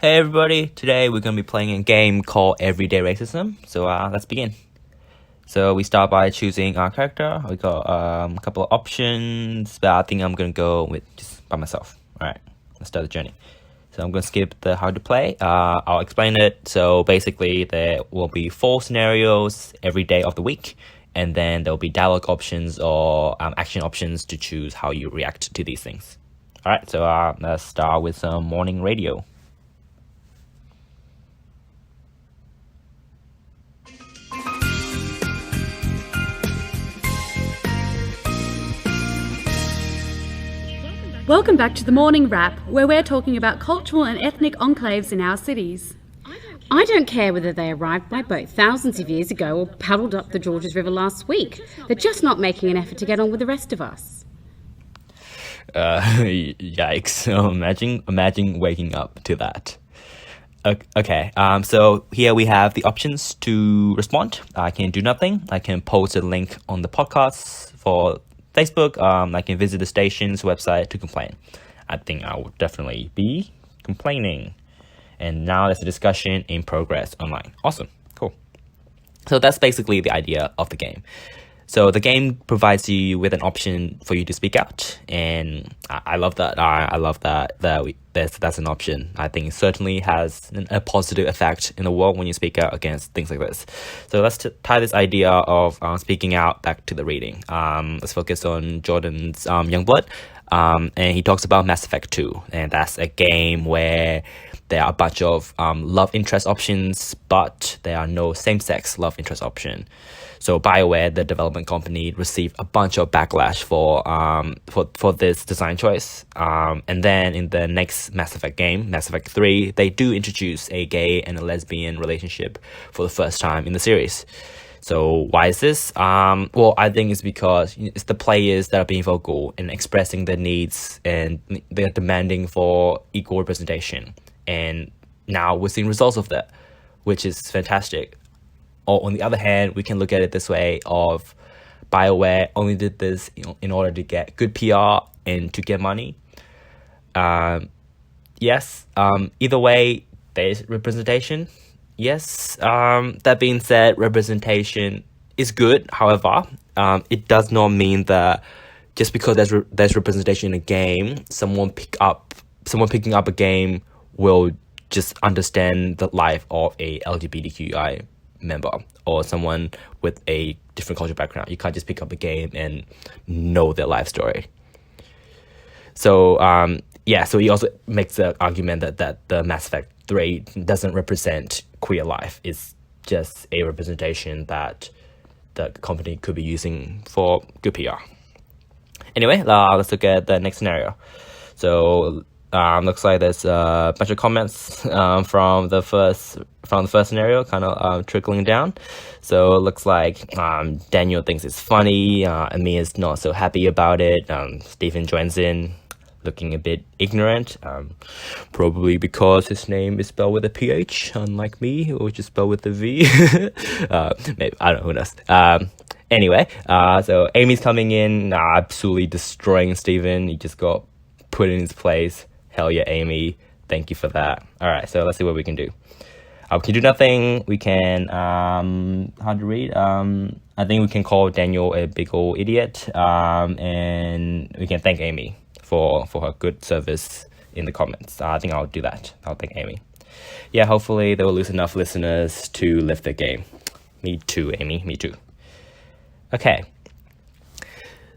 Hey everybody, today we're going to be playing a game called Everyday Racism, so let's begin. So we start by choosing our character. We got a couple of options, but I think I'm going to go with just by myself. Alright, let's start the journey. So I'm going to skip the how to play. I'll explain it. So basically there will be 4 scenarios every day of the week, and then there will be dialogue options or action options to choose how you react to these things. Alright, so let's start with some morning radio. Welcome back to the Morning Wrap, where we're talking about cultural and ethnic enclaves in our cities. I don't care whether they arrived by boat thousands of years ago or paddled up the Georges River last week. They're just not making an effort to get on with the rest of us. Yikes. So imagine waking up to that. Okay, so here we have the options to respond. I can do nothing. I can post a link on the podcast for Facebook. I can visit the station's website to complain. I think I will definitely be complaining. And now there's a discussion in progress online. Awesome, cool. So that's basically the idea of the game. So the game provides you with an option for you to speak out, and I love that. I love that that's an option. I think it certainly has a positive effect in the world when you speak out against things like this. So let's tie this idea of speaking out back to the reading. Let's focus on Jordan's Youngblood, and he talks about Mass Effect 2, and that's a game where there are a bunch of love interest options, but there are no same-sex love interest option. So BioWare, the development company, received a bunch of backlash for this design choice. And then in the next Mass Effect game, Mass Effect 3, they do introduce a gay and a lesbian relationship for the first time in the series. So why is this? Well, I think it's because it's the players that are being vocal and expressing their needs, and they're demanding for equal representation. And now we're seeing results of that, which is fantastic. Or on the other hand, we can look at it this way of BioWare only did this in order to get good PR and to get money. Yes, either way, there's representation. Yes, that being said, representation is good. However, it does not mean that just because there's representation in a game, someone picking up a game will just understand the life of a LGBTQI member or someone with a different cultural background. You can't just pick up a game and know their life story. So so he also makes the argument that the Mass Effect 3 doesn't represent queer life. It's just a representation that the company could be using for good PR. Anyway, let's look at the next scenario. So looks like there's a bunch of comments from the first scenario, kind of trickling down. So it looks like Daniel thinks it's funny. Amir's not so happy about it. Stephen joins in, looking a bit ignorant, probably because his name is spelled with a PH, unlike me, which is spelled with a V. Maybe, I don't know, who knows. Anyway, so Amy's coming in, absolutely destroying Stephen. He just got put in his place. Hell yeah, Amy. Thank you for that. All right, so let's see what we can do. We can do nothing. We can, how to read? I think we can call Daniel a big old idiot. And we can thank Amy for her good service in the comments. I think I'll do that. I'll thank Amy. Yeah, hopefully they will lose enough listeners to lift the game. Me too, Amy. Me too. Okay.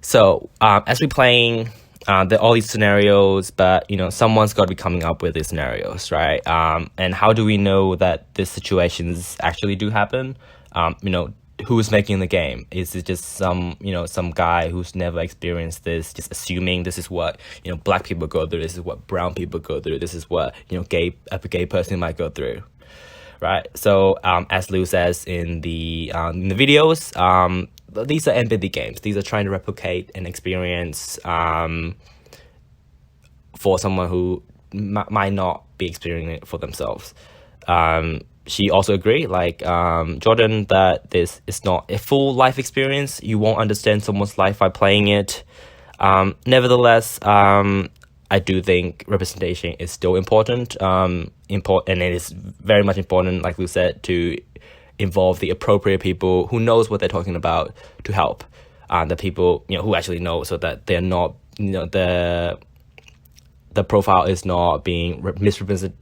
So, as we're playing, there are all these scenarios, but someone's got to be coming up with these scenarios, right? And how do we know that these situations actually do happen? Who's making the game? Is it just some guy who's never experienced this, just assuming this is what black people go through, this is what brown people go through, this is what a gay person might go through, right? So as Lou says in the videos, these are empathy games. These are trying to replicate an experience for someone who might not be experiencing it for themselves. She also agreed, like Jordan, that this is not a full life experience. You won't understand someone's life by playing it. Nevertheless, I do think representation is still important. And it is very much important, like Lou said, to involve the appropriate people who knows what they're talking about to help. The people who actually know, so that they're not the profile is not being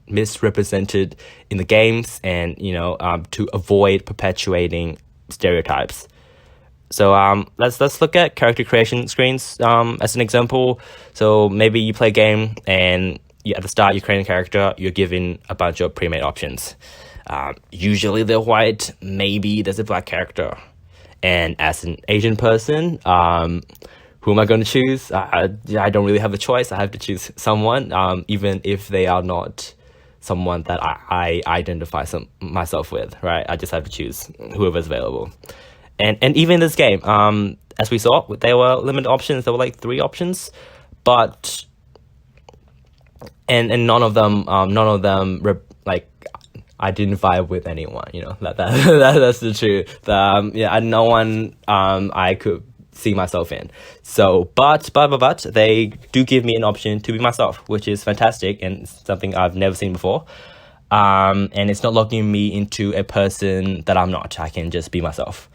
misrepresented in the games, and to avoid perpetuating stereotypes. So let's look at character creation screens as an example. So maybe you play a game and at the start you create a character, you're given a bunch of pre-made options. Usually they're white, maybe there's a black character. And as an Asian person, who am I going to choose? I don't really have a choice. I have to choose someone, even if they are not someone that I identify myself with, right? I just have to choose whoever's available. And even in this game, as we saw, there were limited options. There were like 3 options, but and none of them I didn't vibe with anyone. That's the truth. No one I could see myself in. So, but they do give me an option to be myself, which is fantastic and something I've never seen before. And it's not locking me into a person that I'm not. I can just be myself.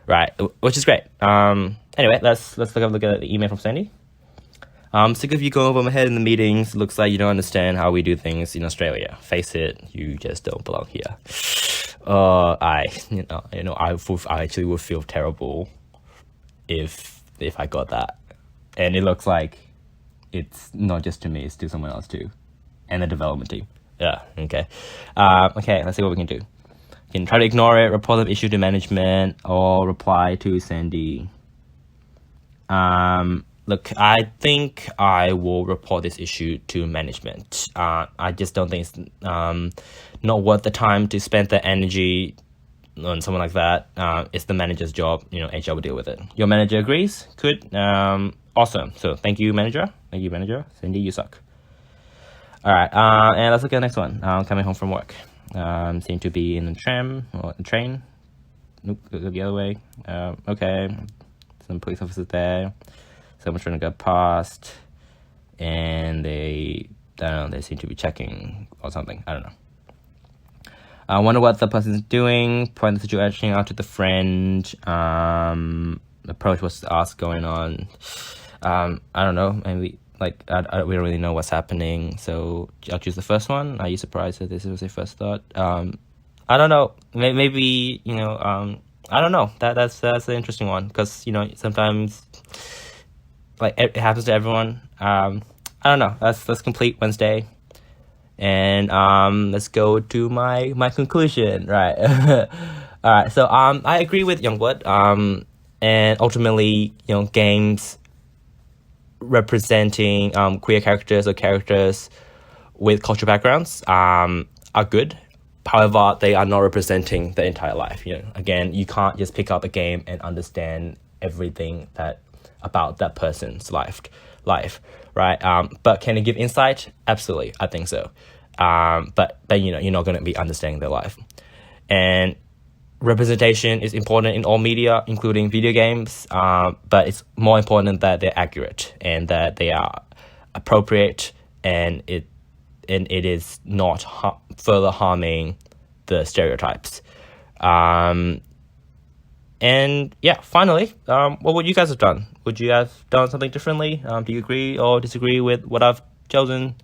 Right, which is great. Anyway, let's have a look at the email from Sandy. Sick of you going over my head in the meetings. Looks like you don't understand how we do things in Australia. Face it, you just don't belong here. I actually would feel terrible if I got that, and it looks like it's not just to me; it's to someone else too, and the development team. Yeah. Okay. Okay. Let's see what we can do. You can try to ignore it, report the issue to management, or reply to Sandy. Look, I think I will report this issue to management. I just don't think it's not worth the time to spend the energy on someone like that. It's the manager's job. HR will deal with it. Your manager agrees? Good. Awesome. So thank you, manager. Thank you, manager. Cindy, you suck. All right. And let's look at the next one. Coming home from work. Seem to be in a tram or a train. Nope, go the other way. Okay. Some police officers there. Someone's trying to get past, and they seem to be checking or something. I don't know. I wonder what the person's doing. Point the situation out to the friend. Approach what's going on. I don't know. Maybe we don't really know what's happening. So I'll choose the first one. Are you surprised that this was your first thought? I don't know. Maybe I don't know. That's an interesting one, because sometimes it happens to everyone. I don't know. Let's complete Wednesday, and let's go to my conclusion. Right. All right. So I agree with Youngblood. And ultimately, games representing queer characters or characters with cultural backgrounds are good. However, they are not representing the entire life. Again, you can't just pick up a game and understand everything about that person's life, right? But can it give insight? Absolutely, I think so. But you're not going to be understanding their life. And representation is important in all media, including video games. But it's more important that they're accurate and that they are appropriate, and it is not further harming the stereotypes. And yeah, finally, what would you guys have done? Would you have done something differently? Do you agree or disagree with what I've chosen?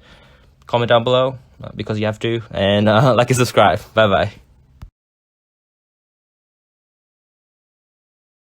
Comment down below, because you have to. And like and subscribe. Bye bye.